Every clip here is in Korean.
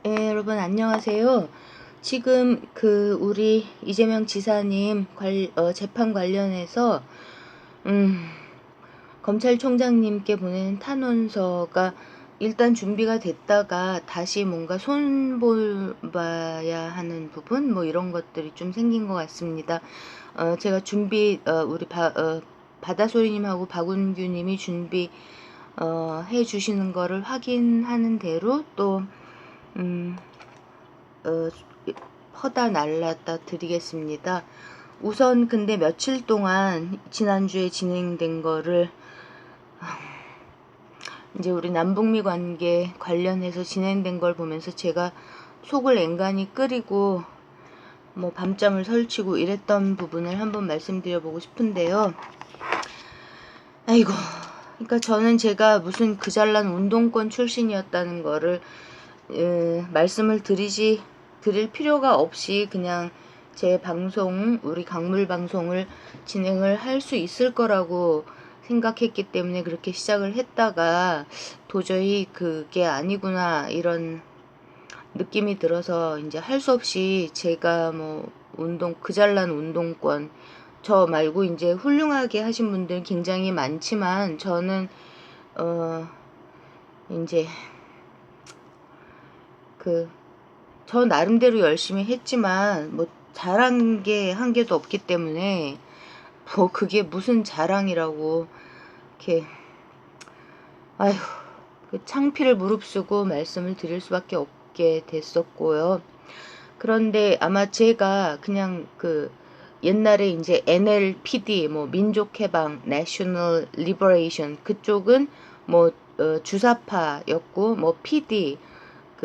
네, 여러분 안녕하세요. 지금 우리 이재명 지사님 재판 관련해서 검찰총장님께 보낸 탄원서가 일단 준비가 됐다가 다시 뭔가 손봐야 하는 부분 뭐 이런 것들이 좀 생긴 것 같습니다. 제가 우리 바다소리님하고 박운규님이 해주시는 거를 확인하는 대로 또 어, 퍼다 날랐다 드리겠습니다. 우선 근데 며칠 동안 지난주에 진행된 거를 이제 우리 남북미 관계 관련해서 진행된 걸 보면서 제가 속을 앵간히 끓이고 뭐 밤잠을 설치고 이랬던 부분을 한번 말씀드려보고 싶은데요. 아이고, 그러니까 저는 제가 무슨 그 잘난 운동권 출신이었다는 거를 말씀을 드릴 필요가 없이 그냥 제 방송, 우리 강물 방송을 진행을 할 수 있을 거라고 생각했기 때문에 그렇게 시작을 했다가 도저히 그게 아니구나 이런 느낌이 들어서 이제 할 수 없이 제가 뭐 그 잘난 운동권 저 말고 이제 훌륭하게 하신 분들 굉장히 많지만 저는 이제 저 나름대로 열심히 했지만 뭐 잘한 게 한 개도 없기 때문에 뭐 그게 무슨 자랑이라고 이렇게 아휴 창피를 무릅쓰고 말씀을 드릴 수밖에 없게 됐었고요. 그런데 아마 제가 그냥 옛날에 이제 NLPD 뭐 민족해방 National Liberation 그쪽은 뭐 주사파였고 뭐 PD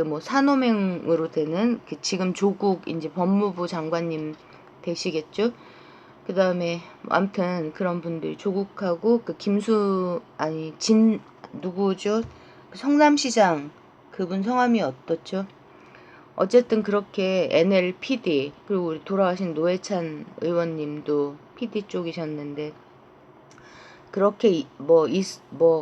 뭐 산호맹으로 되는 지금 조국 이제 법무부 장관님 되시겠죠? 그 다음에 아무튼 그런 분들 조국하고 누구죠? 성남시장 그분 성함이 어떻죠? 어쨌든 그렇게 NLPD 그리고 우리 돌아가신 노회찬 의원님도 PD 쪽이셨는데 그렇게 뭐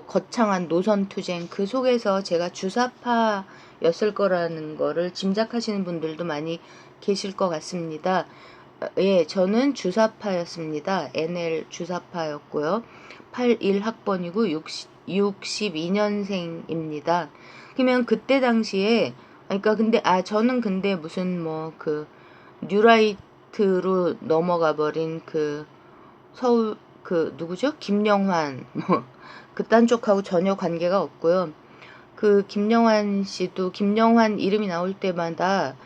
거창한 노선 투쟁 그 속에서 제가 주사파였을 거라는 거를 짐작하시는 분들도 많이 계실 것 같습니다. 예, 저는 주사파였습니다. NL 주사파였고요. 81학번이고 62년생입니다. 그러면 그때 당시에 그러니까 근데 저는 근데 무슨 뭐 뉴라이트로 넘어가 버린 서울 누구죠? 김영환 뭐 그딴 쪽하고 전혀 관계가 없고요. 김영환 씨도 김영환 이름이 나올 때마다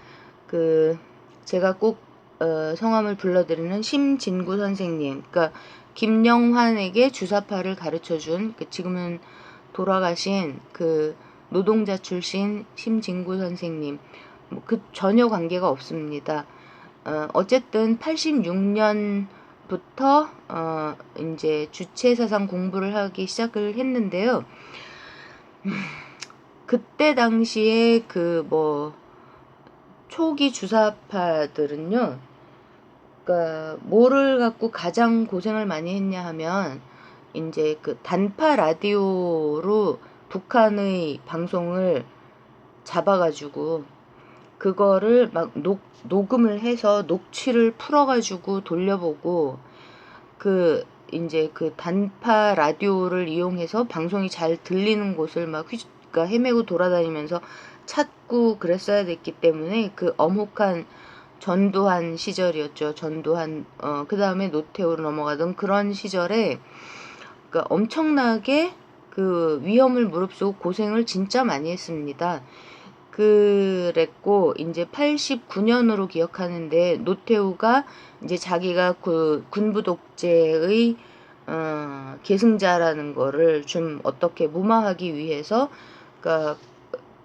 제가 꼭 성함을 불러드리는 심진구 선생님. 그러니까 김영환에게 주사파를 가르쳐준 지금은 돌아가신 노동자 출신 심진구 선생님. 뭐 전혀 관계가 없습니다. 어쨌든 86년부터 이제 주체사상 공부를 하기 시작을 했는데요. 그때 당시에 초기 주사파들은요, 그러니까 뭐를 갖고 가장 고생을 많이 했냐 하면 이제 단파 라디오로 북한의 방송을 잡아가지고 그거를 막 녹음을 해서 녹취를 풀어가지고 돌려보고 이제 단파 라디오를 이용해서 방송이 잘 들리는 곳을 그러니까 헤매고 돌아다니면서 찾고 그랬어야 됐기 때문에 엄혹한 전두환 시절이었죠. 전두환 그 다음에 노태우로 넘어가던 그런 시절에 그러니까 엄청나게 위험을 무릅쓰고 고생을 진짜 많이 했습니다. 그랬고 이제 89년으로 기억하는데 노태우가 이제 자기가 군부 독재의 계승자라는 거를 좀 어떻게 무마하기 위해서 그러니까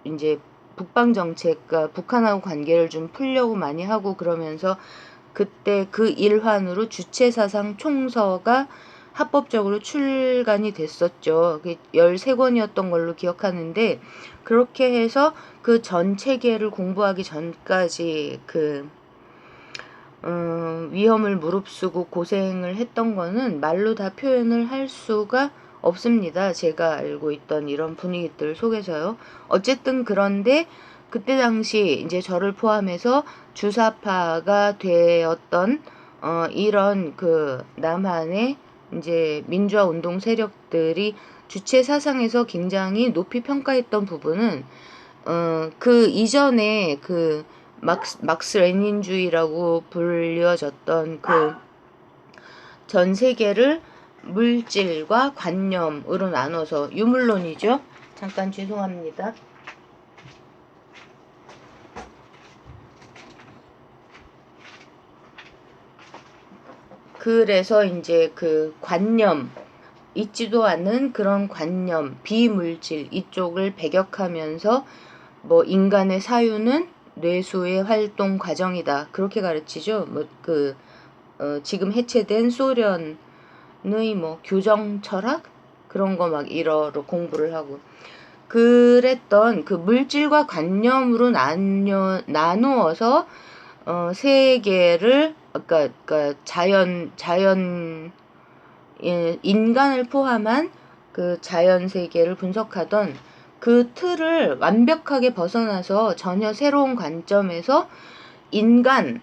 이제 북방 정책과 북한하고 관계를 좀 풀려고 많이 하고 그러면서 그때 일환으로 주체사상 총서가 합법적으로 출간이 됐었죠. 13권이었던 걸로 기억하는데 그렇게 해서 전 체계를 공부하기 전까지 위험을 무릅쓰고 고생을 했던 거는 말로 다 표현을 할 수가 없습니다. 제가 알고 있던 이런 분위기들 속에서요. 어쨌든 그런데 그때 당시 이제 저를 포함해서 주사파가 되었던 이런 그 남한의 이제 민주화 운동 세력들이 주체 사상에서 굉장히 높이 평가했던 부분은 그 이전에 그 막스 레닌주의라고 불려졌던 그 전 세계를 물질과 관념으로 나눠서 유물론이죠. 잠깐 죄송합니다. 그래서 이제 그 관념, 있지도 않은 그런 관념, 비물질 이쪽을 배격하면서 뭐 인간의 사유는 뇌수의 활동 과정이다. 그렇게 가르치죠. 뭐 지금 해체된 소련의 뭐 교정 철학 그런 거 막 이러로 공부를 하고 그랬던 그 물질과 관념으로 나누어서 세계를 그러니까 자연 인간을 포함한 그 자연 세계를 분석하던 그 틀을 완벽하게 벗어나서 전혀 새로운 관점에서 인간의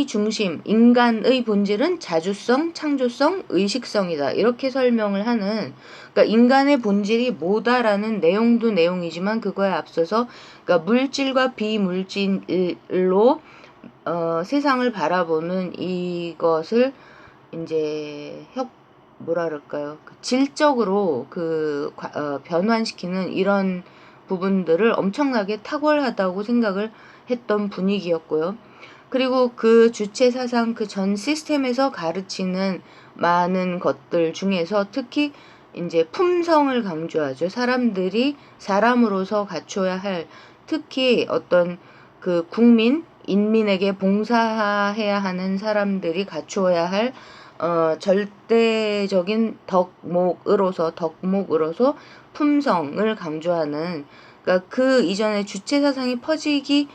중심, 인간의 본질은 자주성, 창조성, 의식성이다. 이렇게 설명을 하는, 그러니까 인간의 본질이 뭐다라는 내용도 내용이지만 그거에 앞서서 그러니까 물질과 비물질로 세상을 바라보는 이것을 이제 뭐라 그럴까요? 질적으로 변환시키는 이런 부분들을 엄청나게 탁월하다고 생각을 했던 분위기였고요. 그리고 그 주체 사상 그 전 시스템에서 가르치는 많은 것들 중에서 특히 이제 품성을 강조하죠. 사람들이 사람으로서 갖춰야 할 특히 어떤 그 인민에게 봉사해야 하는 사람들이 갖추어야 할 절대적인 덕목으로서 품성을 강조하는 그러니까 그 이전에 주체 사상이 퍼지기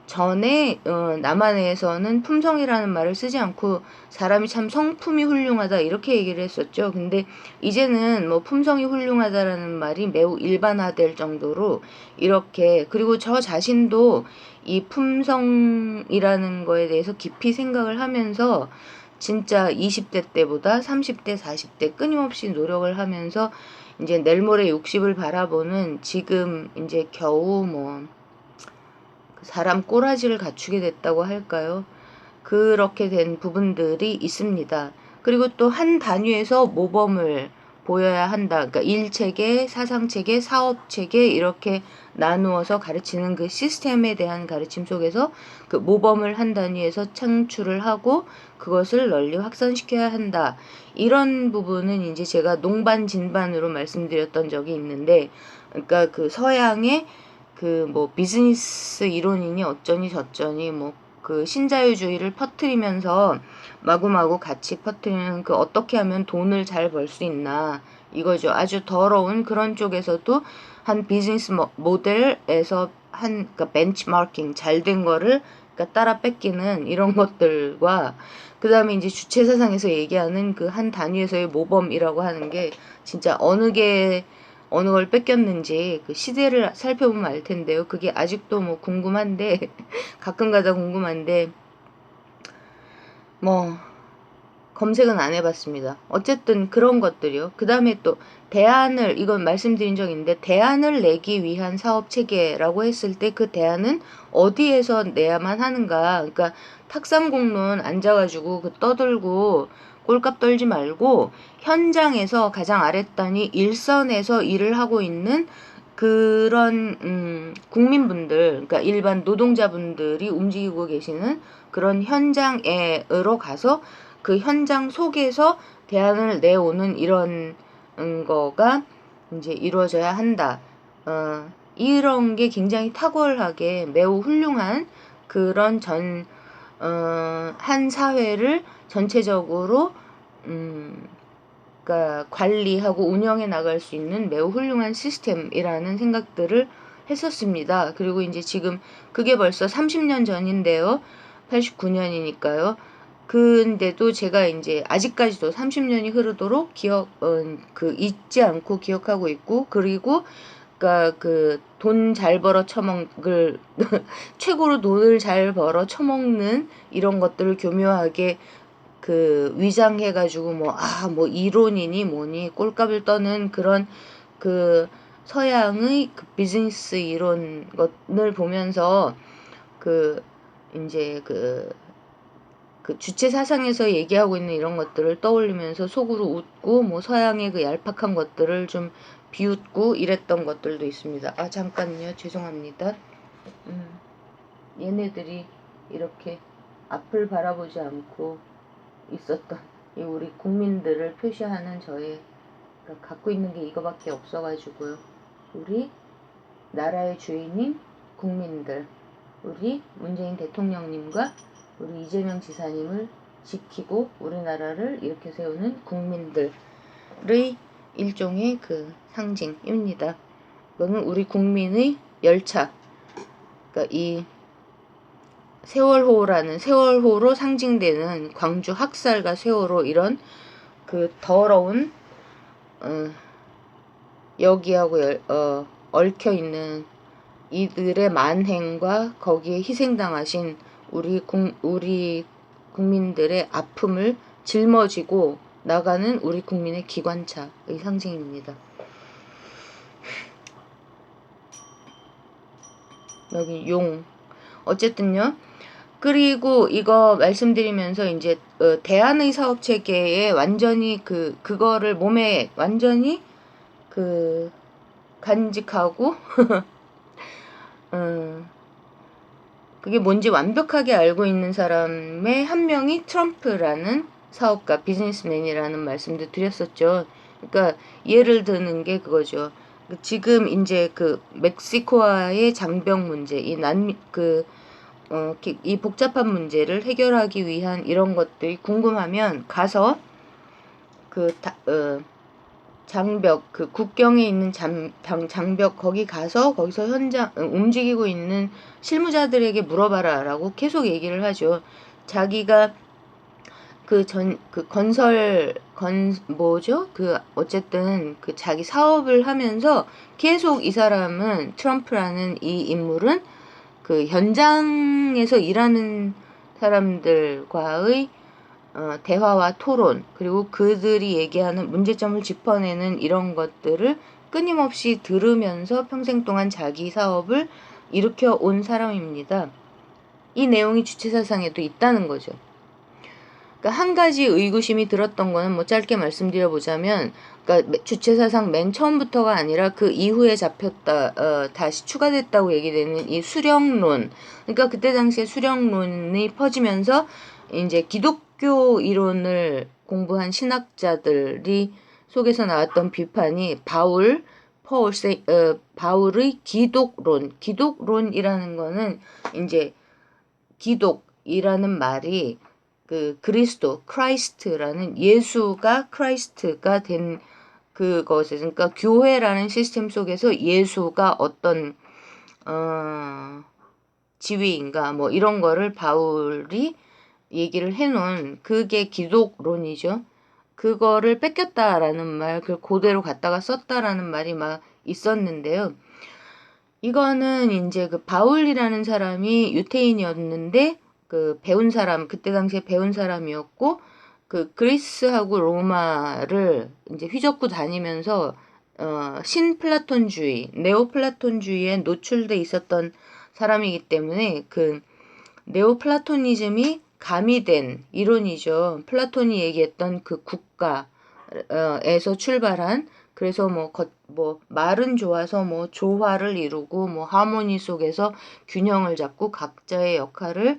전에 남한에서는 품성이라는 말을 쓰지 않고 사람이 참 성품이 훌륭하다 이렇게 얘기를 했었죠. 근데 이제는 뭐 품성이 훌륭하다라는 말이 매우 일반화될 정도로 이렇게 그리고 저 자신도 이 품성이라는 거에 대해서 깊이 생각을 하면서 진짜 20대 때보다 30대, 40대 끊임없이 노력을 하면서 이제 내일 모레 60을 바라보는 지금 이제 겨우 뭐 사람 꼬라지를 갖추게 됐다고 할까요? 그렇게 된 부분들이 있습니다. 그리고 또 한 단위에서 모범을 보여야 한다. 그러니까 일체계, 사상체계, 사업체계 이렇게 나누어서 가르치는 그 시스템에 대한 가르침 속에서 그 모범을 한 단위에서 창출을 하고 그것을 널리 확산시켜야 한다. 이런 부분은 이제 제가 농반진반으로 말씀드렸던 적이 있는데 그러니까 그 서양의 그 뭐 비즈니스 이론이니 어쩌니 저쩌니 뭐 그 신자유주의를 퍼뜨리면서 마구마구 같이 퍼뜨리는 그 어떻게 하면 돈을 잘 벌 수 있나 이거죠. 아주 더러운 그런 쪽에서도 한 비즈니스 모델에서 그러니까 벤치마킹 잘 된 거를 그러니까 따라 뺏기는 이런 것들과 그 다음에 이제 주체 사상에서 얘기하는 그 한 단위에서의 모범이라고 하는 게 진짜 어느 걸 뺏겼는지 그 시대를 살펴보면 알 텐데요. 그게 아직도 뭐 궁금한데 가끔가다 궁금한데 뭐 검색은 안 해봤습니다. 어쨌든 그런 것들이요. 그 다음에 또 대안을 이건 말씀드린 적 있는데 대안을 내기 위한 사업 체계라고 했을 때 그 대안은 어디에서 내야만 하는가. 그러니까 탁상공론 앉아가지고 그 떠들고 꼴값 떨지 말고 현장에서 가장 아랫단이 일선에서 일을 하고 있는 그런 국민분들, 그러니까 일반 노동자분들이 움직이고 계시는 그런 현장으로 가서 그 현장 속에서 대안을 내오는 이런 거가 이제 이루어져야 한다. 이런 게 굉장히 탁월하게 매우 훌륭한 그런 한 사회를 전체적으로 그러니까 관리하고 운영해 나갈 수 있는 매우 훌륭한 시스템이라는 생각들을 했었습니다. 그리고 이제 지금 그게 벌써 30년 전인데요. 89년이니까요. 근데도 제가 이제 아직까지도 30년이 흐르도록 잊지 않고 기억하고 있고, 그리고 그러니까 그 돈 잘 벌어 처먹을 최고로 돈을 잘 벌어 처먹는 이런 것들을 교묘하게 그 위장해가지고 뭐 이론이니 뭐니 꼴값을 떠는 그런 그 서양의 그 비즈니스 이론 것을 보면서 그 이제 그 주체 사상에서 얘기하고 있는 이런 것들을 떠올리면서 속으로 웃고 뭐 서양의 그 얄팍한 것들을 좀 비웃고 이랬던 것들도 있습니다. 아 잠깐요, 죄송합니다. 얘네들이 이렇게 앞을 바라보지 않고 있었던 이 우리 국민들을 표시하는 저의 그러니까 갖고 있는 게 이거밖에 없어가지고요. 우리 나라의 주인인 국민들, 우리 문재인 대통령님과 우리 이재명 지사님을 지키고 우리나라를 이렇게 세우는 국민들의 일종의 그 상징입니다. 이거는 우리 국민의 열차, 그러니까 이 세월호라는 세월호로 상징되는 광주 학살과 세월호 이런 그 더러운 여기하고 얽혀 있는 이들의 만행과 거기에 희생당하신 우리 국민들의 아픔을 짊어지고 나가는 우리 국민의 기관차의 상징입니다. 여기 용. 어쨌든요. 그리고 이거 말씀드리면서 이제 대한의 사업 체계에 완전히 그거를 몸에 완전히 간직하고 그게 뭔지 완벽하게 알고 있는 사람의 한 명이 트럼프라는 사업가, 비즈니스맨이라는 말씀도 드렸었죠. 그러니까 예를 드는 게 그거죠. 지금 이제 그 멕시코와의 장벽 문제, 이 복잡한 문제를 해결하기 위한 이런 것들이 궁금하면 가서 장벽, 그 국경에 있는 장벽 거기 가서 거기서 현장 움직이고 있는 실무자들에게 물어봐라 라고 계속 얘기를 하죠. 자기가 어쨌든 그 자기 사업을 하면서 계속 이 사람은 트럼프라는 이 인물은 그 현장에서 일하는 사람들과의 대화와 토론, 그리고 그들이 얘기하는 문제점을 짚어내는 이런 것들을 끊임없이 들으면서 평생 동안 자기 사업을 일으켜 온 사람입니다. 이 내용이 주체사상에도 있다는 거죠. 그러니까 한 가지 의구심이 들었던 거는 뭐 짧게 말씀드려보자면, 그러니까 주체사상 맨 처음부터가 아니라 그 이후에 다시 추가됐다고 얘기되는 이 수령론. 그러니까 그때 당시에 수령론이 퍼지면서 이제 기독교 이론을 공부한 신학자들이 속에서 나왔던 비판이 바울의 기독론이라는 거는 이제 기독이라는 말이 그 크라이스트라는 예수가 크라이스트가 된 그것에, 그러니까 교회라는 시스템 속에서 예수가 어떤 지위인가 뭐 이런 거를 바울이 얘기를 해놓은 그게 기독론이죠. 그거를 뺏겼다라는 말, 그걸 그대로 갖다가 썼다라는 말이 막 있었는데요. 이거는 이제 그 바울이라는 사람이 유태인이었는데 그때 당시에 배운 사람이었고 그 그리스하고 로마를 이제 휘젓고 다니면서 신플라톤주의, 네오플라톤주의에 노출돼 있었던 사람이기 때문에 그 네오플라토니즘이 가미된 이론이죠. 플라톤이 얘기했던 그 국가에서 출발한, 그래서 말은 좋아서 조화를 이루고 하모니 속에서 균형을 잡고 각자의 역할을,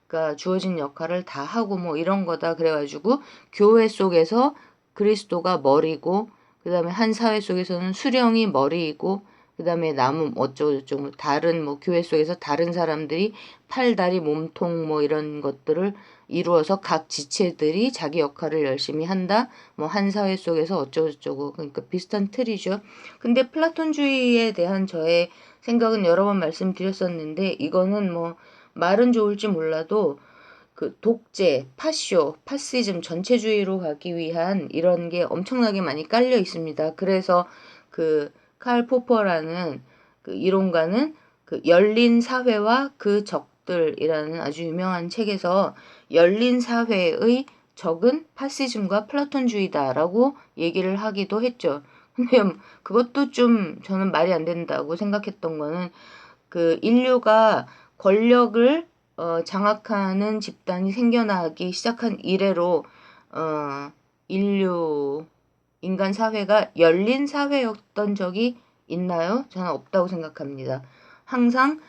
그러니까 주어진 역할을 다 하고 이런 거다. 그래가지고 교회 속에서 그리스도가 머리고, 그 다음에 한 사회 속에서는 수령이 머리이고, 그 다음에 남은 어쩌고저쩌고 다른 교회 속에서 다른 사람들이 팔, 다리, 몸통 이런 것들을 이루어서 각 지체들이 자기 역할을 열심히 한다. 한 사회 속에서 어쩌고저쩌고, 그러니까 비슷한 틀이죠. 근데 플라톤주의에 대한 저의 생각은 여러 번 말씀드렸었는데, 이거는 말은 좋을지 몰라도 그 독재, 파시즘, 전체주의로 가기 위한 이런 게 엄청나게 많이 깔려 있습니다. 그래서 칼 포퍼라는 그 이론가는 그 열린 사회와 그 적들이라는 아주 유명한 책에서 열린 사회의 적은 파시즘과 플라톤주의다라고 얘기를 하기도 했죠. 근데 그것도 좀 저는 말이 안 된다고 생각했던 거는 그 인류가 권력을 장악하는 집단이 생겨나기 시작한 이래로 인류 인간 사회가 열린 사회였던 적이 있나요? 저는 없다고 생각합니다. 항상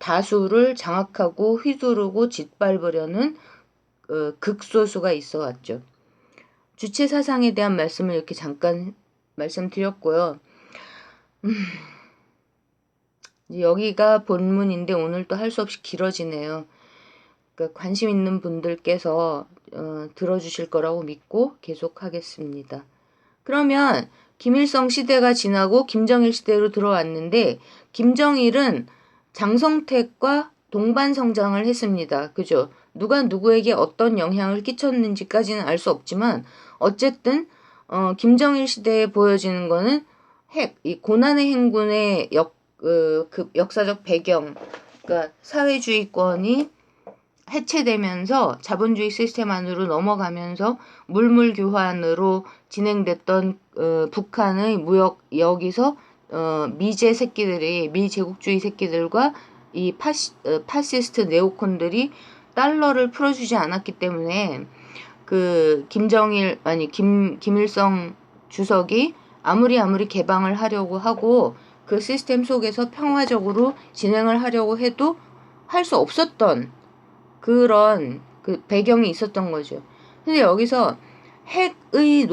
다수를 장악하고 휘두르고 짓밟으려는 극소수가 있어 왔죠. 주체 사상에 대한 말씀을 이렇게 잠깐 말씀드렸고요. 여기가 본문인데 오늘 또 할 수 없이 길어지네요. 그러니까 관심 있는 분들께서 들어주실 거라고 믿고 계속하겠습니다. 그러면 김일성 시대가 지나고 김정일 시대로 들어왔는데 김정일은 장성택과 동반 성장을 했습니다. 그죠? 누가 누구에게 어떤 영향을 끼쳤는지까지는 알 수 없지만 어쨌든 김정일 시대에 보여지는 거는 이 고난의 행군의 그 역사적 배경, 그러니까 사회주의권이 해체되면서 자본주의 시스템 안으로 넘어가면서 물물 교환으로 진행됐던 북한의 무역 여기서 미제 새끼들이 미제국주의 새끼들과 이 파시스트 네오콘들이 달러를 풀어주지 않았기 때문에 그 김일성 주석이 아무리 개방을 하려고 하고 그 시스템 속에서 평화적으로 진행을 하려고 해도 할 수 없었던 그런 그 배경이 있었던 거죠. 근데 여기서 핵의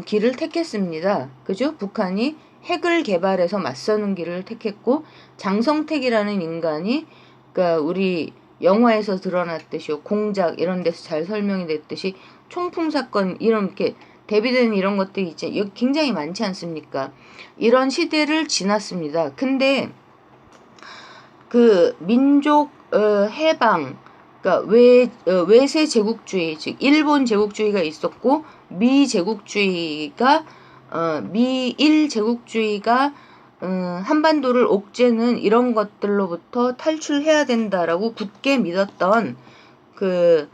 길을 택했습니다. 그죠? 북한이 핵을 개발해서 맞서는 길을 택했고 장성택이라는 인간이 그러니까 우리 영화에서 드러났듯이 공작 이런 데서 잘 설명이 됐듯이 총풍 사건 이렇게 대비되는 이런 것들이 이제 굉장히 많지 않습니까? 이런 시대를 지났습니다. 근데 그 민족 해방 그러니까 외세 제국주의 즉 일본 제국주의가 있었고 미일 제국주의가 한반도를 옥죄는 이런 것들로부터 탈출해야 된다라고 굳게 믿었던 그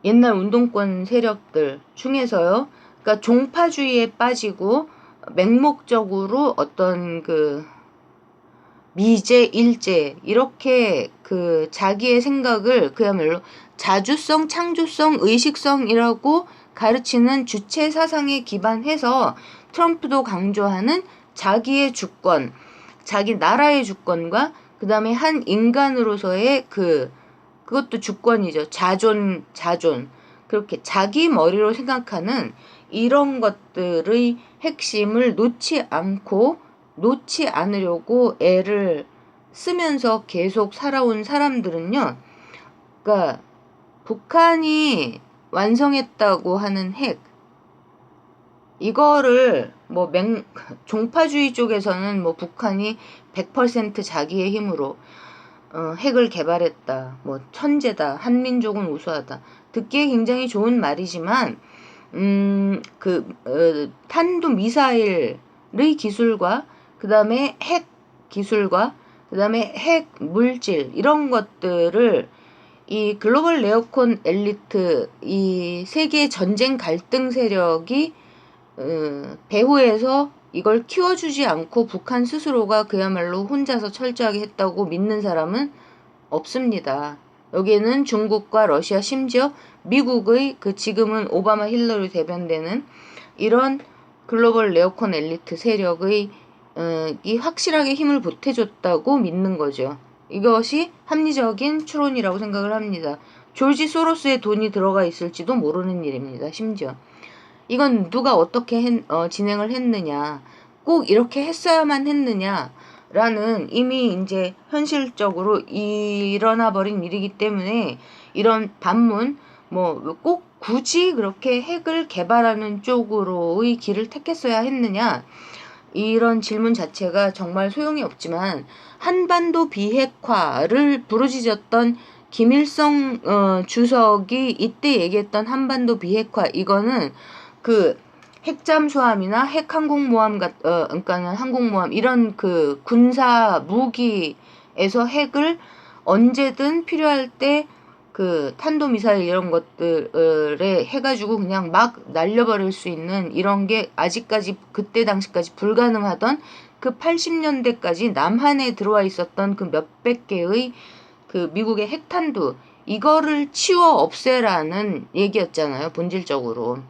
옛날 운동권 세력들 중에서요. 그러니까 종파주의에 빠지고 맹목적으로 어떤 그 미제, 일제 이렇게 그 자기의 생각을 그야말로 자주성, 창조성, 의식성이라고 가르치는 주체 사상에 기반해서 트럼프도 강조하는 자기의 주권, 자기 나라의 주권과 그 다음에 한 인간으로서의 그것도 주권이죠. 자존. 그렇게 자기 머리로 생각하는 이런 것들의 핵심을 놓지 않으려고 애를 쓰면서 계속 살아온 사람들은요. 그러니까 북한이 완성했다고 하는 핵 이거를 뭐 종파주의 쪽에서는 뭐 북한이 100% 자기의 힘으로 핵을 개발했다. 뭐 천재다. 한민족은 우수하다. 듣기에 굉장히 좋은 말이지만 탄도 미사일의 기술과 그 다음에 핵 기술과 그 다음에 핵 물질 이런 것들을 이 글로벌 네오콘 엘리트 이 세계 전쟁 갈등 세력이 배후에서 이걸 키워주지 않고 북한 스스로가 그야말로 혼자서 철저하게 했다고 믿는 사람은 없습니다. 여기에는 중국과 러시아 심지어 미국의 그 지금은 오바마 힐러리 대변되는 이런 글로벌 네오콘 엘리트 세력의 이 확실하게 힘을 보태줬다고 믿는 거죠. 이것이 합리적인 추론이라고 생각을 합니다. 조지 소로스의 돈이 들어가 있을지도 모르는 일입니다. 심지어. 이건 누가 어떻게 진행을 했느냐, 꼭 이렇게 했어야만 했느냐라는 이미 이제 현실적으로 일어나 버린 일이기 때문에 이런 반문, 뭐 꼭 굳이 그렇게 핵을 개발하는 쪽으로의 길을 택했어야 했느냐, 이런 질문 자체가 정말 소용이 없지만 한반도 비핵화를 부르짖었던 김일성 주석이 이때 얘기했던 한반도 비핵화 이거는 그 핵잠수함이나 핵항공모함 그러니까는 항공모함 이런 그 군사 무기에서 핵을 언제든 필요할 때 그 탄도미사일 이런 것들에 해가지고 그냥 막 날려버릴 수 있는 이런 게 아직까지 그때 당시까지 불가능하던 그 80년대까지 남한에 들어와 있었던 그 몇백 개의 그 미국의 핵탄두 이거를 치워 없애라는 얘기였잖아요, 본질적으로.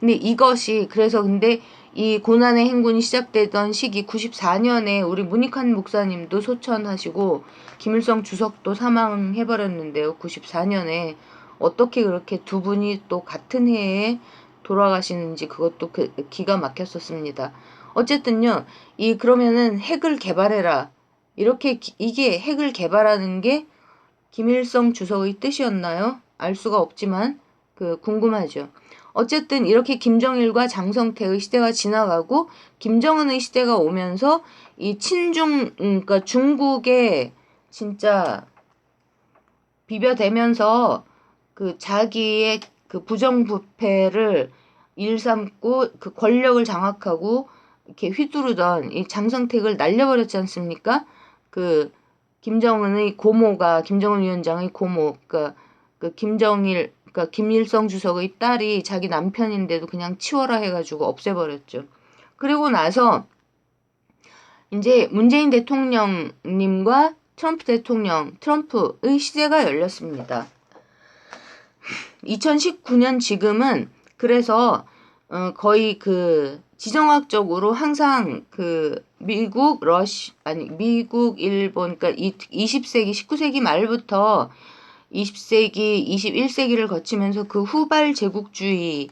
근데 이것이 그래서 근데 이 고난의 행군이 시작되던 시기 94년에 우리 문익환 목사님도 소천하시고 김일성 주석도 사망해버렸는데요. 94년에 어떻게 그렇게 두 분이 또 같은 해에 돌아가시는지 그것도 기가 막혔었습니다. 어쨌든요. 그러면은 핵을 개발해라. 이렇게 이게 핵을 개발하는 게 김일성 주석의 뜻이었나요? 알 수가 없지만 궁금하죠. 어쨌든 이렇게 김정일과 장성태의 시대가 지나가고 김정은의 시대가 오면서 이 그러니까 중국에 진짜 비벼대면서 그 자기의 그 부정부패를 일삼고 그 권력을 장악하고 이렇게 휘두르던 이 장성택을 날려버렸지 않습니까? 그 김정은의 고모가 김정은 위원장의 고모, 그러니까 그러니까 김일성 주석의 딸이 자기 남편인데도 그냥 치워라 해가지고 없애버렸죠. 그리고 나서 이제 문재인 대통령님과 트럼프의 시대가 열렸습니다. 2019년 지금은 그래서 거의 그 지정학적으로 항상 그 미국, 일본, 그러니까 20세기, 19세기 말부터 20세기, 21세기를 거치면서 그 후발 제국주의인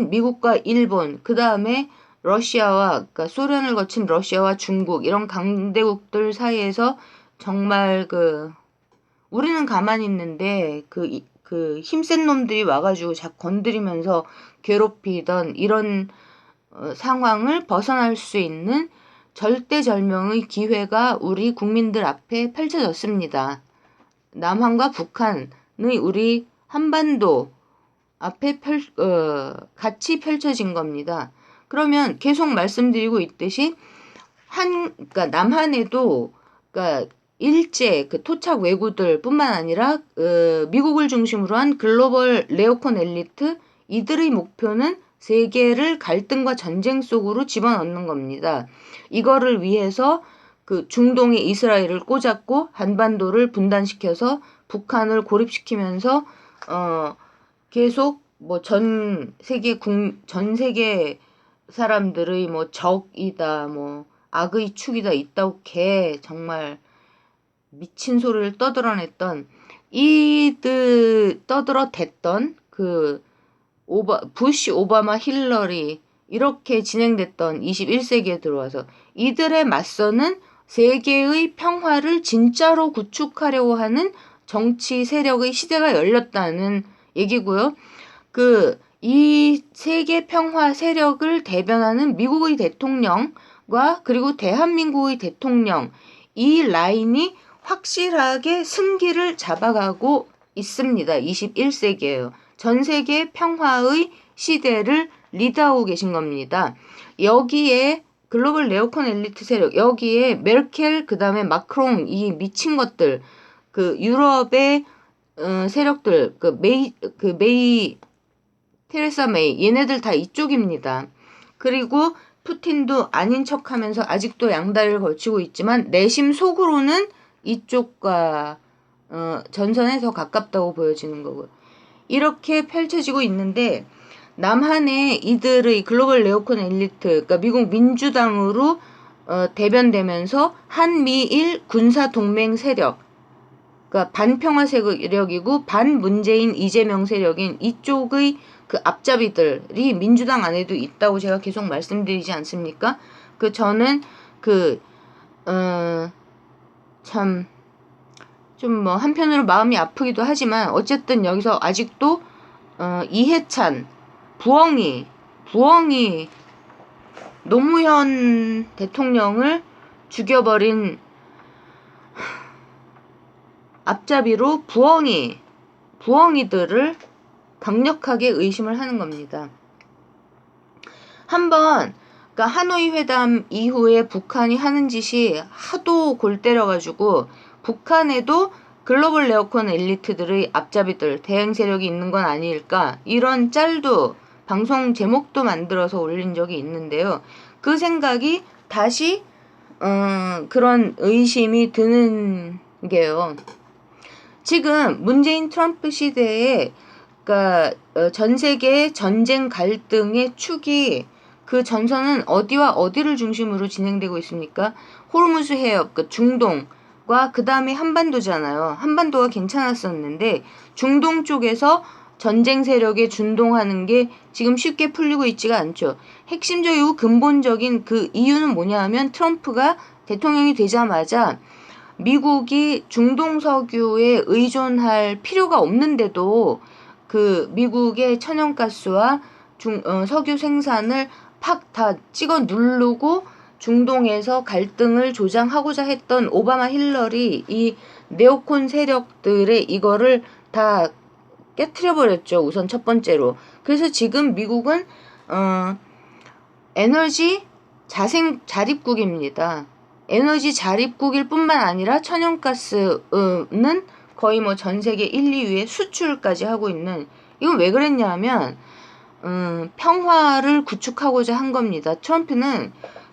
미국과 일본, 그 다음에 러시아와, 그러니까 소련을 거친 러시아와 중국, 이런 강대국들 사이에서 정말 우리는 가만히 있는데 그 힘센 놈들이 와가지고 자꾸 건드리면서 괴롭히던 이런 상황을 벗어날 수 있는 절대절명의 기회가 우리 국민들 앞에 펼쳐졌습니다. 남한과 북한의 우리 한반도 앞에 같이 펼쳐진 겁니다. 그러면 계속 말씀드리고 있듯이 그러니까 남한에도 그러니까 일제 그 토착 왜구들 뿐만 아니라 미국을 중심으로 한 글로벌 네오콘 엘리트 이들의 목표는 세계를 갈등과 전쟁 속으로 집어넣는 겁니다. 이거를 위해서 그 중동에 이스라엘을 꽂았고 한반도를 분단시켜서 북한을 고립시키면서 계속 뭐 전 세계 사람들의 뭐 적이다 뭐 악의 축이다 있다고 정말 미친 소리를 떠들어댔던 그 부시, 오바마, 힐러리 이렇게 진행됐던 21세기에 들어와서 이들에 맞서는 세계의 평화를 진짜로 구축하려고 하는 정치 세력의 시대가 열렸다는 얘기고요. 이 세계 평화 세력을 대변하는 미국의 대통령과 그리고 대한민국의 대통령 이 라인이 확실하게 승기를 잡아가고 있습니다. 21세기예요. 전 세계 평화의 시대를 리드하고 계신 겁니다. 여기에 글로벌 네오콘 엘리트 세력, 여기에 메르켈, 그 다음에 마크롱, 이 미친 것들, 유럽의 세력들, 테레사 메이, 얘네들 다 이쪽입니다. 그리고 푸틴도 아닌 척하면서 아직도 양다리를 걸치고 있지만 내심 속으로는 이쪽과 전선에 더 가깝다고 보여지는 거고요. 이렇게 펼쳐지고 있는데 남한의 이들의 글로벌 네오콘 엘리트, 그러니까 미국 민주당으로 대변되면서 한미일 군사 동맹 세력, 그러니까 반평화 세력이고 반문재인 이재명 세력인 이쪽의 그 앞잡이들이 민주당 안에도 있다고 제가 계속 말씀드리지 않습니까? 저는 참 좀 뭐 한편으로 마음이 아프기도 하지만 어쨌든 여기서 아직도 이해찬, 부엉이 노무현 대통령을 죽여버린 앞잡이로 부엉이들을 강력하게 의심을 하는 겁니다. 한번 그러니까 하노이 회담 이후에 북한이 하는 짓이 하도 골 때려가지고 북한에도 글로벌 네오콘 엘리트들의 앞잡이들 대행 세력이 있는 건 아닐까 이런 짤도 방송 제목도 만들어서 올린 적이 있는데요. 그 생각이 다시 그런 의심이 드는 게요. 지금 문재인 트럼프 시대에 그러니까 전 세계의 전쟁 갈등의 축이 그 전선은 어디와 어디를 중심으로 진행되고 있습니까? 호르무즈 해협, 그 중동과 그 다음에 한반도잖아요. 한반도가 괜찮았었는데 중동 쪽에서 전쟁 세력에 준동하는 게 지금 쉽게 풀리고 있지가 않죠. 핵심적이고 근본적인 그 이유는 뭐냐 하면 트럼프가 대통령이 되자마자 미국이 중동 석유에 의존할 필요가 없는데도 그 미국의 천연가스와 석유 생산을 팍 다 찍어 누르고 중동에서 갈등을 조장하고자 했던 오바마 힐러리 이 네오콘 세력들의 이거를 다 깨트려 버렸죠. 우선 첫 번째로. 그래서 지금 미국은 에너지 자립국입니다. 에너지 자립국일 뿐만 아니라 천연가스는 거의 뭐 전 세계 1, 2위에 수출까지 하고 있는, 이건 왜 그랬냐 하면 평화를 구축하고자 한 겁니다. 트럼프는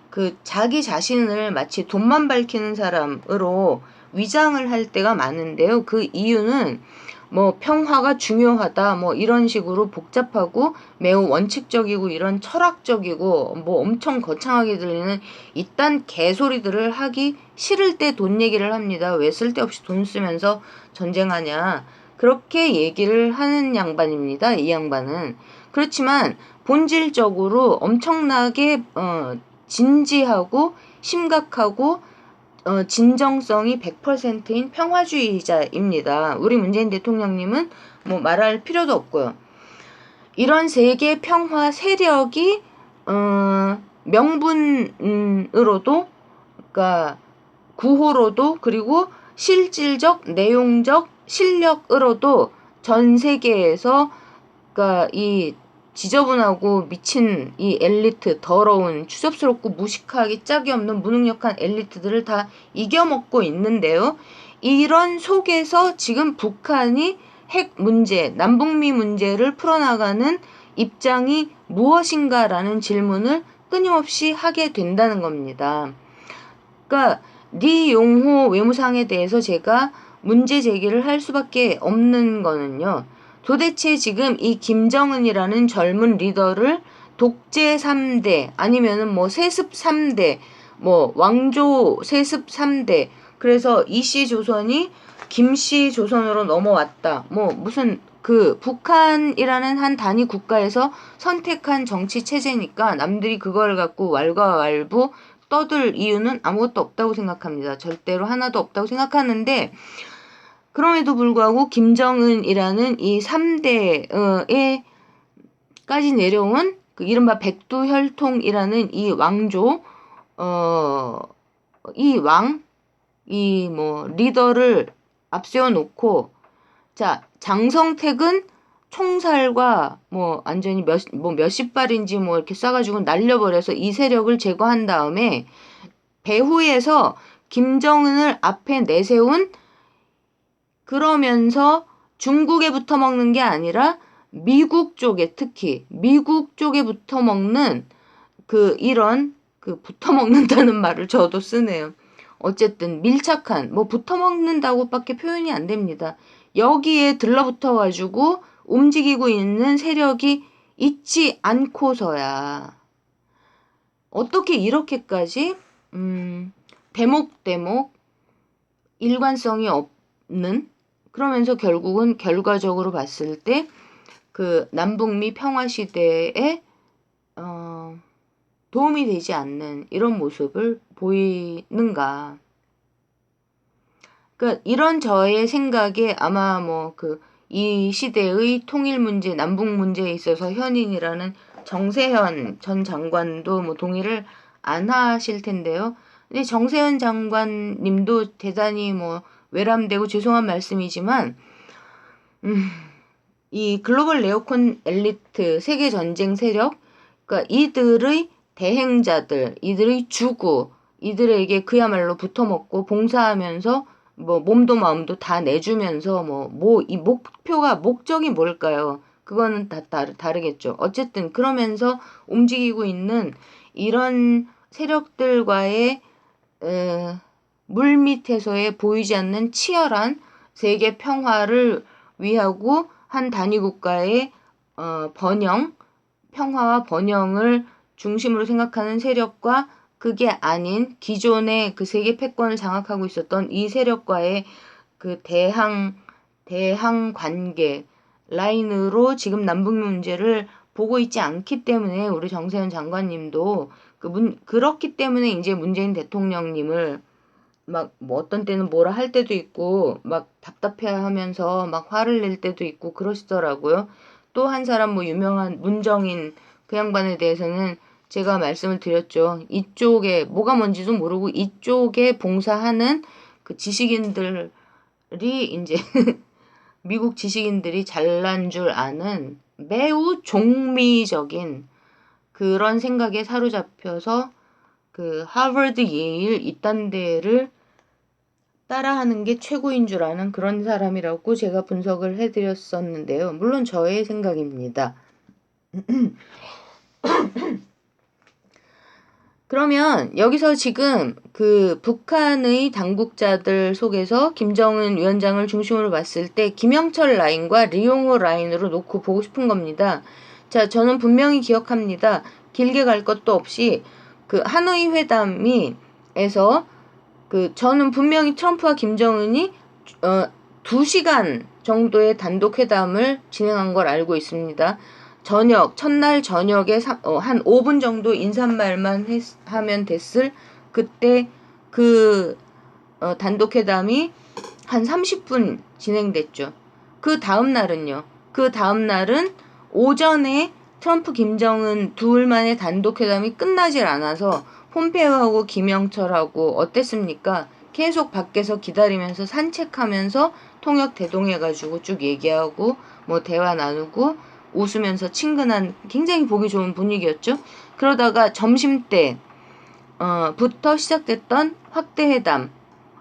그 자기 자신을 마치 돈만 밝히는 사람으로 위장을 할 때가 많은데요. 그 이유는 뭐 평화가 중요하다 뭐 이런 식으로 복잡하고 매우 원칙적이고 이런 철학적이고 뭐 엄청 거창하게 들리는 이딴 개소리들을 하기 싫을 때 돈 얘기를 합니다. 왜 쓸데없이 돈 쓰면서 전쟁하냐 그렇게 얘기를 하는 양반입니다. 이 양반은. 그렇지만 본질적으로 엄청나게 진지하고 심각하고 진정성이 100%인 평화주의자입니다. 우리 문재인 대통령님은 뭐 말할 필요도 없고요. 이런 세계 평화 세력이 명분으로도 그러니까 구호로도 그리고 실질적 내용적 실력으로도 전 세계에서 그러니까 이 지저분하고 미친 이 엘리트, 더러운 추접스럽고 무식하기 짝이 없는 무능력한 엘리트들을 다 이겨먹고 있는데요. 이런 속에서 지금 북한이 핵 문제, 남북미 문제를 풀어나가는 입장이 무엇인가라는 질문을 끊임없이 하게 된다는 겁니다. 그러니까 리 용호 외무상에 대해서 제가 문제 제기를 할 수밖에 없는 거는요. 도대체 지금 이 김정은이라는 젊은 리더를 독재 3대 아니면은 뭐 세습 3대 뭐 왕조 세습 3대 그래서 이씨 조선이 김씨 조선으로 넘어왔다. 뭐 무슨 그 북한이라는 한 단위 국가에서 선택한 정치 체제니까 남들이 그걸 갖고 왈가왈부 떠들 이유는 아무것도 없다고 생각합니다. 절대로 하나도 없다고 생각하는데 그럼에도 불구하고 김정은이라는 이 3대에까지 내려온 그 이른바 백두혈통이라는 이 왕조, 이 왕, 이 뭐 리더를 앞세워 놓고 자, 장성택은 총살과 뭐 완전히 몇십 발인지 뭐 이렇게 쏴가지고 날려버려서 이 세력을 제거한 다음에 배후에서 김정은을 앞에 내세운 그러면서 중국에 붙어먹는 게 아니라 미국 쪽에 특히 미국 쪽에 붙어먹는 그 이런 그 붙어먹는다는 말을 저도 쓰네요. 어쨌든 밀착한 뭐 붙어먹는다고밖에 표현이 안 됩니다. 여기에 들러붙어가지고 움직이고 있는 세력이 있지 않고서야 어떻게 이렇게까지 대목대목 일관성이 없는 그러면서 결국은 결과적으로 봤을 때 그 남북미 평화 시대에 도움이 되지 않는 이런 모습을 보이는가. 그러니까 이런 저의 생각에 아마 뭐 그 이 시대의 통일 문제, 남북 문제에 있어서 현인이라는 정세현 전 장관도 뭐 동의를 안 하실 텐데요. 근데 정세현 장관님도 대단히 뭐 외람되고 죄송한 말씀이지만 이 글로벌 네오콘 엘리트 세계 전쟁 세력 그러니까 이들의 대행자들, 이들의 주구, 이들에게 그야말로 붙어먹고 봉사하면서 뭐 몸도 마음도 다 내주면서 이 목표가 목적이 뭘까요? 그거는 다 다르겠죠. 어쨌든 그러면서 움직이고 있는 이런 세력들과의 물 밑에서의 보이지 않는 치열한 세계 평화를 위하고 한 단위 국가의 번영, 평화와 번영을 중심으로 생각하는 세력과 그게 아닌 기존의 그 세계 패권을 장악하고 있었던 이 세력과의 그 대항 관계 라인으로 지금 남북 문제를 보고 있지 않기 때문에 우리 정세현 장관님도 그렇기 때문에 이제 문재인 대통령님을 막 뭐 어떤 때는 뭐라 할 때도 있고 막 답답해하면서 막 화를 낼 때도 있고 그러시더라고요. 또 한 사람 뭐 유명한 문정인 그 양반에 대해서는 제가 말씀을 드렸죠. 이쪽에 뭐가 뭔지도 모르고 이쪽에 봉사하는 그 지식인들이 이제 미국 지식인들이 잘난 줄 아는 매우 종미적인 그런 생각에 사로잡혀서 그 하버드, 예일 이딴 데를 따라하는 게 최고인 줄 아는 그런 사람이라고 제가 분석을 해드렸었는데요. 물론 저의 생각입니다. 그러면 여기서 지금 그 북한의 당국자들 속에서 김정은 위원장을 중심으로 봤을 때 김영철 라인과 리용호 라인으로 놓고 보고 싶은 겁니다. 자, 저는 분명히 기억합니다. 길게 갈 것도 없이 그 하노이 회담에서 저는 분명히 트럼프와 김정은이 2시간 정도의 단독 회담을 진행한 걸 알고 있습니다. 첫날 저녁에 한 5분 정도 인사말만 하면 됐을 그때 단독 회담이 한 30분 진행됐죠. 그 다음 날은 오전에 트럼프 김정은 둘만의 단독 회담이 끝나질 않아서 폼페오하고 김영철하고 어땠습니까? 계속 밖에서 기다리면서 산책하면서 통역 대동해가지고 쭉 얘기하고 뭐 대화 나누고 웃으면서 친근한 굉장히 보기 좋은 분위기였죠. 그러다가 점심때 부터 시작됐던 확대회담,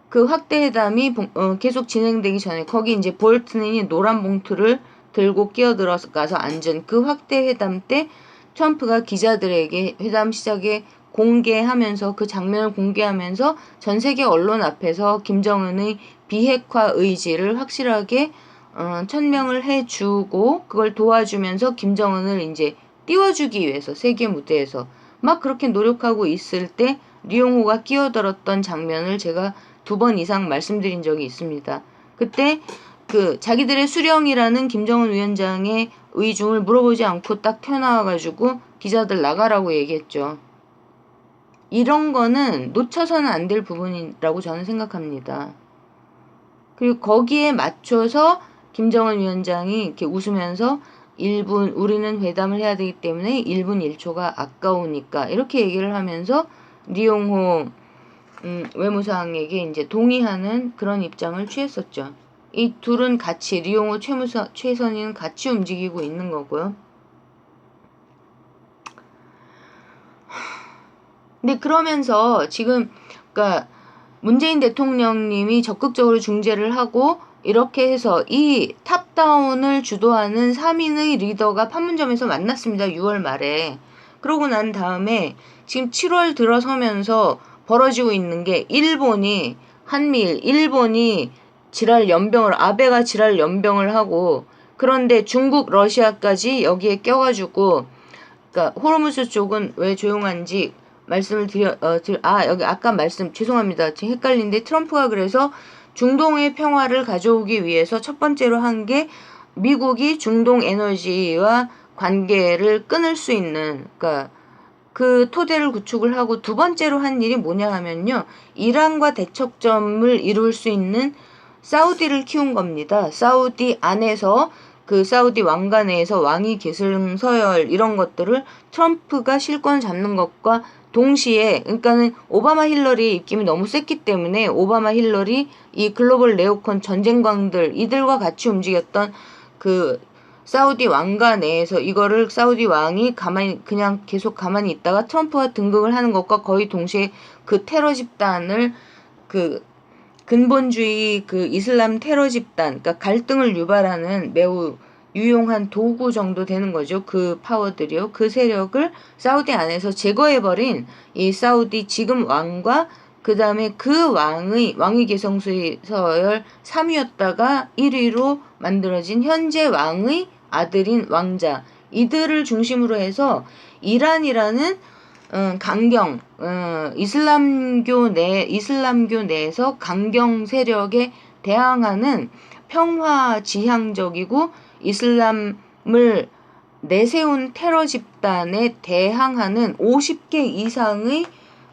그 확대회담이 계속 진행되기 전에 거기 이제 볼튼이 노란 봉투를 들고 끼어들어가서 앉은 그 확대회담 때 트럼프가 기자들에게 회담 시작에 공개하면서 그 장면을 공개하면서 전 세계 언론 앞에서 김정은의 비핵화 의지를 확실하게 천명을 해주고 그걸 도와주면서 김정은을 이제 띄워주기 위해서 세계 무대에서 막 그렇게 노력하고 있을 때 리용호가 끼어들었던 장면을 제가 2번 이상 말씀드린 적이 있습니다. 그때 자기들의 수령이라는 김정은 위원장의 의중을 물어보지 않고 딱 튀어나와가지고 기자들 나가라고 얘기했죠. 이런 거는 놓쳐서는 안 될 부분이라고 저는 생각합니다. 그리고 거기에 맞춰서 김정은 위원장이 이렇게 웃으면서 1분 우리는 회담을 해야 되기 때문에 1분 1초가 아까우니까 이렇게 얘기를 하면서 리용호 외무상에게 이제 동의하는 그런 입장을 취했었죠. 이 둘은 같이 리용호 최선희는 같이 움직이고 있는 거고요. 근데 그러면서 지금 그러니까 문재인 대통령님이 적극적으로 중재를 하고 이렇게 해서 이 탑다운을 주도하는 3인의 리더가 판문점에서 만났습니다. 6월 말에. 그러고 난 다음에 지금 7월 들어서면서 벌어지고 있는 게 일본이 지랄 연병을 아베가 지랄 연병을 하고 그런데 중국 러시아까지 여기에 껴가지고 그러니까 호르무즈 쪽은 왜 조용한지 말씀을 여기 아까 죄송합니다. 지금 헷갈린데 트럼프가 그래서 중동의 평화를 가져오기 위해서 첫 번째로 한 게 미국이 중동 에너지와 관계를 끊을 수 있는, 그러니까 그 토대를 구축을 하고 두 번째로 한 일이 뭐냐 하면요. 이란과 대척점을 이룰 수 있는 사우디를 키운 겁니다. 사우디 안에서 그 사우디 왕관내에서 왕위 계승 서열 이런 것들을 트럼프가 실권 잡는 것과 동시에 그러니까는 오바마 힐러리의 입김이 너무 셌기 때문에 오바마 힐러리 이 글로벌 네오콘 전쟁광들 이들과 같이 움직였던 그 사우디 왕가 내에서 이거를 사우디 왕이 그냥 계속 가만히 있다가 트럼프가 등극을 하는 것과 거의 동시에 그 테러 집단을 그 근본주의 그 이슬람 테러 집단, 그러니까 갈등을 유발하는 매우 유용한 도구 정도 되는 거죠. 그 파워들이요. 그 세력을 사우디 안에서 제거해버린 이 사우디 지금 왕과 그 다음에 그 왕위 계승 서열 3위였다가 1위로 만들어진 현재 왕의 아들인 왕자. 이들을 중심으로 해서 이란이라는 이슬람교 내에서 강경 세력에 대항하는 평화 지향적이고 이슬람을 내세운 테러 집단에 대항하는 50개 이상의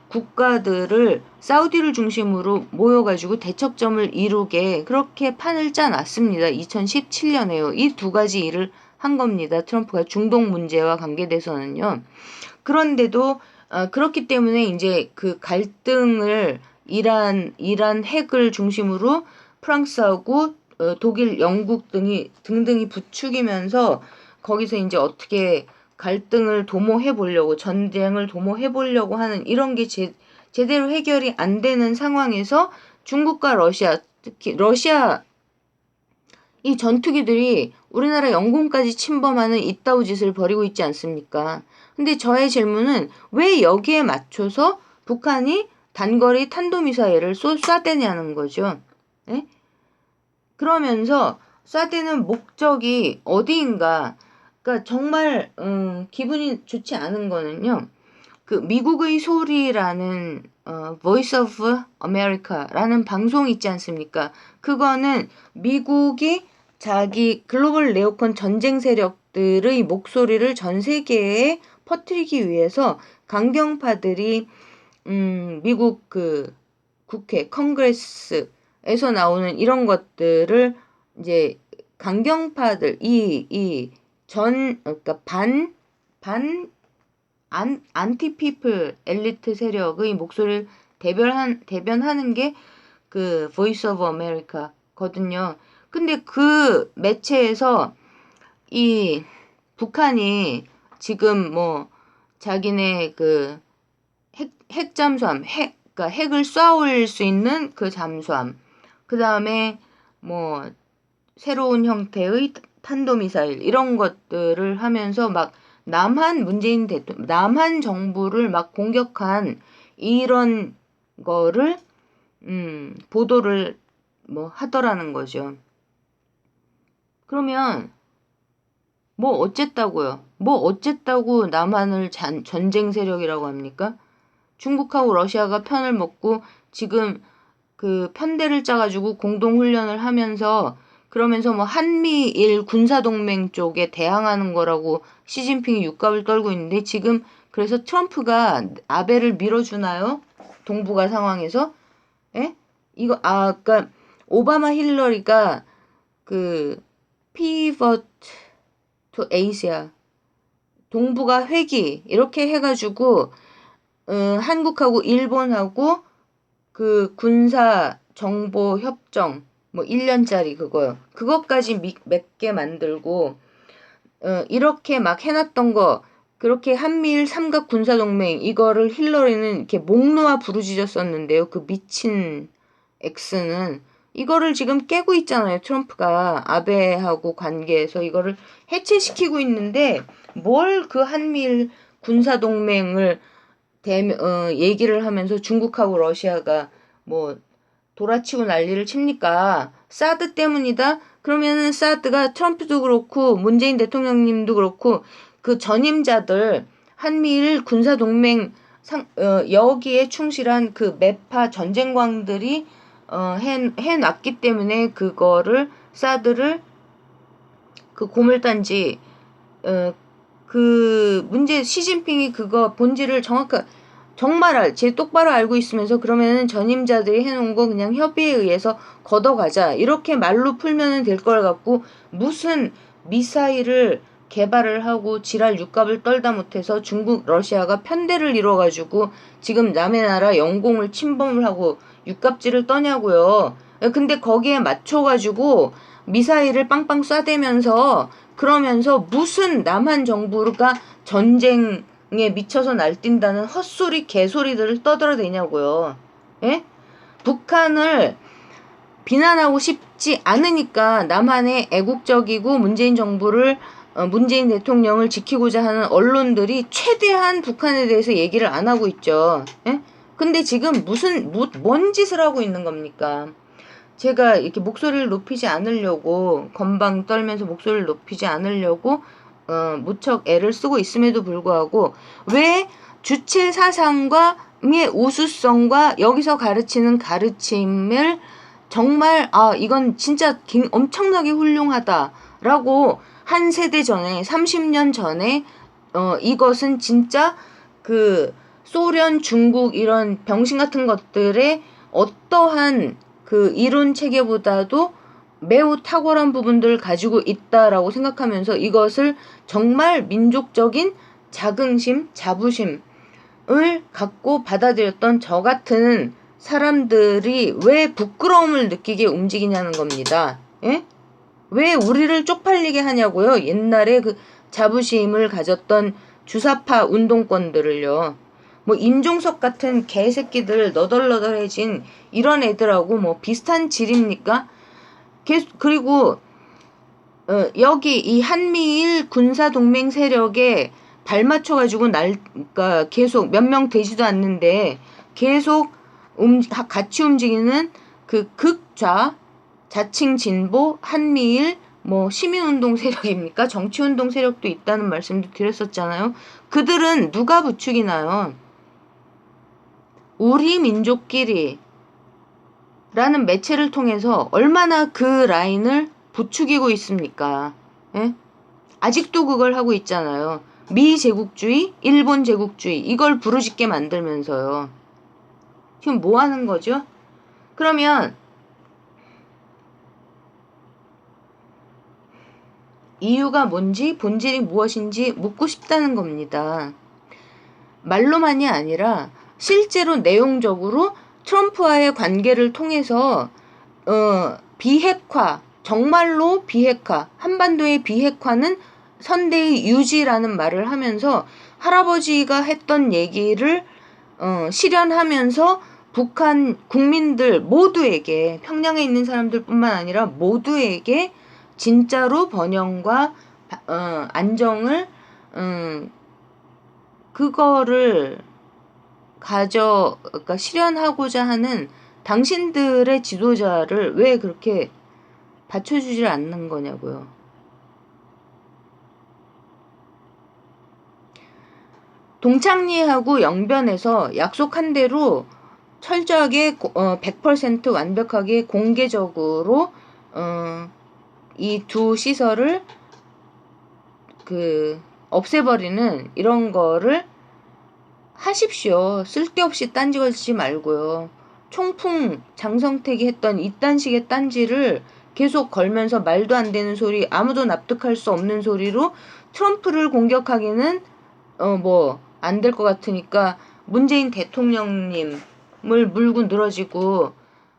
국가들을 사우디를 중심으로 모여가지고 대척점을 이루게 그렇게 판을 짜놨습니다. 2017년에요. 이 두 가지 일을 한 겁니다. 트럼프가 중동 문제와 관계돼서는요. 그런데도 그렇기 때문에 이제 그 갈등을 이란 핵을 중심으로 프랑스하고 독일, 영국 등등이 부추기면서 거기서 이제 어떻게 갈등을 도모해 보려고 전쟁을 도모해 보려고 하는 이런 게 제대로 해결이 안 되는 상황에서 중국과 러시아, 특히 러시아 이 전투기들이 우리나라 영공까지 침범하는 이따우 짓을 벌이고 있지 않습니까? 근데 저의 질문은 왜 여기에 맞춰서 북한이 단거리 탄도미사일을 쏴대냐는 거죠. 예? 그러면서 쏴대는 목적이 어디인가? 그러니까 정말 기분이 좋지 않은 거는요. 그 미국의 소리라는 Voice of America라는 방송 있지 않습니까? 그거는 미국이 자기 글로벌 네오콘 전쟁 세력들의 목소리를 전 세계에 퍼뜨리기 위해서 강경파들이 미국 그 국회 컨그레스에서 나오는 이런 것들을 이제 강경파들 그러니까 안티피플 엘리트 세력의 목소리를 대변하는 게 그 보이스 오브 아메리카거든요. 근데 그 매체에서 이 북한이 지금 뭐 자기네 그 핵잠수함, 그러니까 핵을 쏴올 수 있는 그 잠수함, 그 다음에 뭐 새로운 형태의 탄도미사일 이런 것들을 하면서 막 문재인 대통령, 남한 정부를 막 공격한 이런 거를 보도를 뭐 하더라는 거죠. 그러면 뭐 어쨌다고요? 뭐 어쨌다고 남한을 전쟁 세력이라고 합니까? 중국하고 러시아가 편을 먹고 지금 그 편대를 짜가지고 공동훈련을 하면서 그러면서 뭐 한미일 군사동맹 쪽에 대항하는 거라고 시진핑이 육갑을 떨고 있는데 지금 그래서 트럼프가 아베를 밀어주나요? 동북아 상황에서? 예? 그러니까 오바마 힐러리가 그 pivot to Asia 동북아 회귀 이렇게 해가지고 한국하고 일본하고 그 군사 정보 협정 뭐 1년짜리 그거까지 몇 개 만들고 이렇게 막 해놨던 거 그렇게 한미일 삼각 군사 동맹 이거를 힐러리는 이렇게 목 놓아 부르짖었었는데요. 그 미친 X는 이거를 지금 깨고 있잖아요. 트럼프가 아베하고 관계에서 이거를 해체시키고 있는데 뭘 그 한미일 군사 동맹을 얘기를 하면서 중국하고 러시아가 뭐 돌아치고 난리를 칩니까? 사드 때문이다? 그러면은 사드가 트럼프도 그렇고 문재인 대통령님도 그렇고 그 전임자들 한미일 군사동맹 여기에 충실한 그 매파 전쟁광들이 해놨기 때문에 그거를 사드를 그 고물단지 그 문제 시진핑이 그거 본질을 정말 제 똑바로 알고 있으면서 그러면은 전임자들이 해놓은 거 그냥 협의에 의해서 걷어가자 이렇게 말로 풀면은 될 걸 갖고 무슨 미사일을 개발을 하고 지랄 육갑을 떨다 못해서 중국 러시아가 편대를 이뤄가지고 지금 남의 나라 영공을 침범을 하고 육갑질을 떠냐고요. 근데 거기에 맞춰가지고 미사일을 빵빵 쏴대면서 그러면서 무슨 남한 정부가 전쟁에 미쳐서 날뛴다는 헛소리 개소리들을 떠들어대냐고요. 예? 북한을 비난하고 싶지 않으니까 남한의 애국적이고 문재인 정부를 문재인 대통령을 지키고자 하는 언론들이 최대한 북한에 대해서 얘기를 안 하고 있죠. 예? 근데 지금 뭔 짓을 하고 있는 겁니까? 제가 이렇게 목소리를 높이지 않으려고 건방 떨면서 목소리를 높이지 않으려고 무척 애를 쓰고 있음에도 불구하고 왜 주체 사상과의 우수성과 여기서 가르치는 가르침을 정말 이건 진짜 엄청나게 훌륭하다라고 한 세대 전에 30년 전에 이것은 진짜 그 소련, 중국 이런 병신 같은 것들의 어떠한 그 이론 체계보다도 매우 탁월한 부분들을 가지고 있다라고 생각하면서 이것을 정말 민족적인 자긍심, 자부심을 갖고 받아들였던 저 같은 사람들이 왜 부끄러움을 느끼게 움직이냐는 겁니다. 예? 왜 우리를 쪽팔리게 하냐고요? 옛날에 그 자부심을 가졌던 주사파 운동권들을요. 뭐 임종석 같은 개새끼들 너덜너덜해진 이런 애들하고 뭐 비슷한 질입니까? 그리고 여기 이 한미일 군사동맹 세력에 발맞춰가지고 그러니까 계속 몇 명 되지도 않는데 계속 같이 움직이는 그 극좌 자칭 진보 한미일 뭐 시민운동 세력입니까? 정치운동 세력도 있다는 말씀도 드렸었잖아요. 그들은 누가 부추기나요? 우리 민족끼리 라는 매체를 통해서 얼마나 그 라인을 부추기고 있습니까? 예? 아직도 그걸 하고 있잖아요. 미 제국주의, 일본 제국주의 이걸 부르짖게 만들면서요. 지금 뭐 하는 거죠? 그러면 이유가 뭔지 본질이 무엇인지 묻고 싶다는 겁니다. 말로만이 아니라 실제로 내용적으로 트럼프와의 관계를 통해서 비핵화, 정말로 비핵화, 한반도의 비핵화는 선대의 유지라는 말을 하면서 할아버지가 했던 얘기를 실현하면서 북한 국민들 모두에게 평양에 있는 사람들뿐만 아니라 모두에게 진짜로 번영과 안정을 그거를 그러니까 실현하고자 하는 당신들의 지도자를 왜 그렇게 받쳐주질 않는 거냐고요. 동창리하고 영변에서 약속한 대로 철저하게 100% 완벽하게 공개적으로 이 두 시설을 없애버리는 이런 거를 하십시오. 쓸데없이 딴지 걸지 말고요. 총풍 장성택이 했던 이딴 식의 딴지를 계속 걸면서 말도 안 되는 소리, 아무도 납득할 수 없는 소리로 트럼프를 공격하기는 안 될 것 같으니까 문재인 대통령님을 물고 늘어지고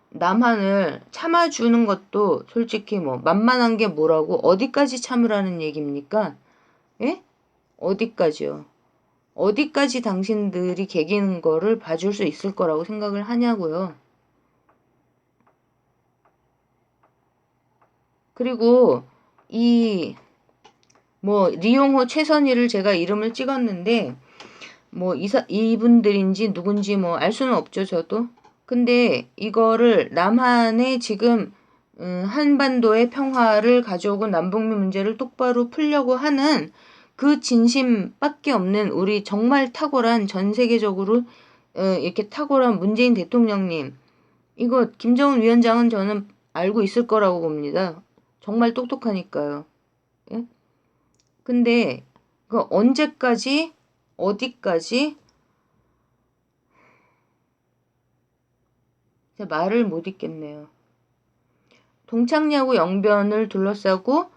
남한을 참아주는 것도 솔직히 만만한 게 뭐라고 어디까지 참으라는 얘기입니까? 예? 어디까지요? 어디까지 당신들이 개기는 거를 봐줄 수 있을 거라고 생각을 하냐고요. 그리고 리용호 최선희를 제가 이름을 찍었는데 이분들인지 누군지 알 수는 없죠, 저도. 근데 이거를 남한의 지금 한반도의 평화를 가져오고 남북미 문제를 똑바로 풀려고 하는 그 진심밖에 없는 우리 정말 탁월한 전 세계적으로 이렇게 탁월한 문재인 대통령님, 이거 김정은 위원장은 저는 알고 있을 거라고 봅니다. 정말 똑똑하니까요. 예? 근데 그 언제까지 어디까지 말을 못 잇겠네요. 동창리하고 영변을 둘러싸고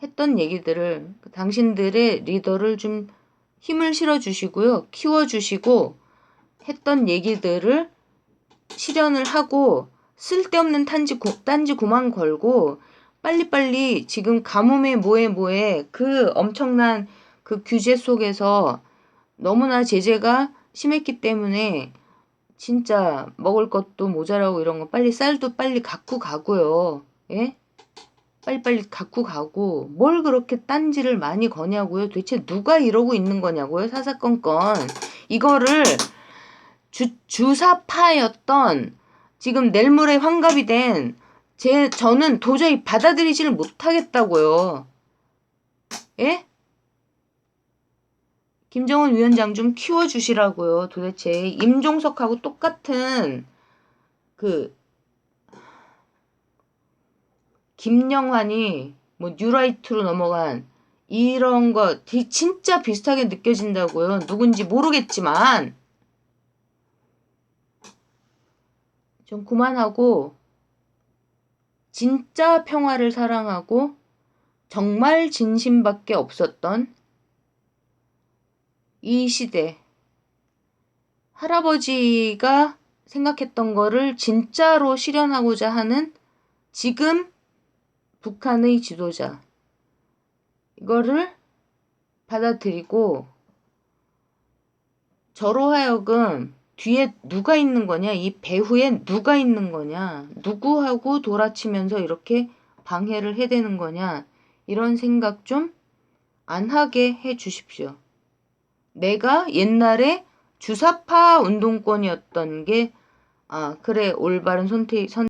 했던 얘기들을 당신들의 리더를 좀 힘을 실어주시고요. 키워주시고 했던 얘기들을 실현을 하고 쓸데없는 딴지 그만 걸고 빨리빨리 지금 가뭄에 뭐에 그 엄청난 그 규제 속에서 너무나 제재가 심했기 때문에 진짜 먹을 것도 모자라고 이런 거 빨리 쌀도 빨리 갖고 가고요. 예? 빨리빨리 갖고 가고 뭘 그렇게 딴지를 많이 거냐고요. 도대체 누가 이러고 있는 거냐고요. 사사건건. 이거를 주사파였던 지금 낼물에 환갑이 된 저는 도저히 받아들이지를 못하겠다고요. 예? 김정은 위원장 좀 키워주시라고요. 도대체 임종석하고 똑같은 그 김영환이 뭐 뉴라이트로 넘어간 이런 거 진짜 비슷하게 느껴진다고요. 누군지 모르겠지만 좀 그만하고 진짜 평화를 사랑하고 정말 진심밖에 없었던 이 시대 할아버지가 생각했던 거를 진짜로 실현하고자 하는 지금 북한의 지도자 이거를 받아들이고 저로 하여금 뒤에 누가 있는 거냐 이 배후에 누가 있는 거냐 누구하고 돌아치면서 이렇게 방해를 해대는 거냐 이런 생각 좀 안 하게 해 주십시오. 내가 옛날에 주사파 운동권이었던 게 그래 올바른 선택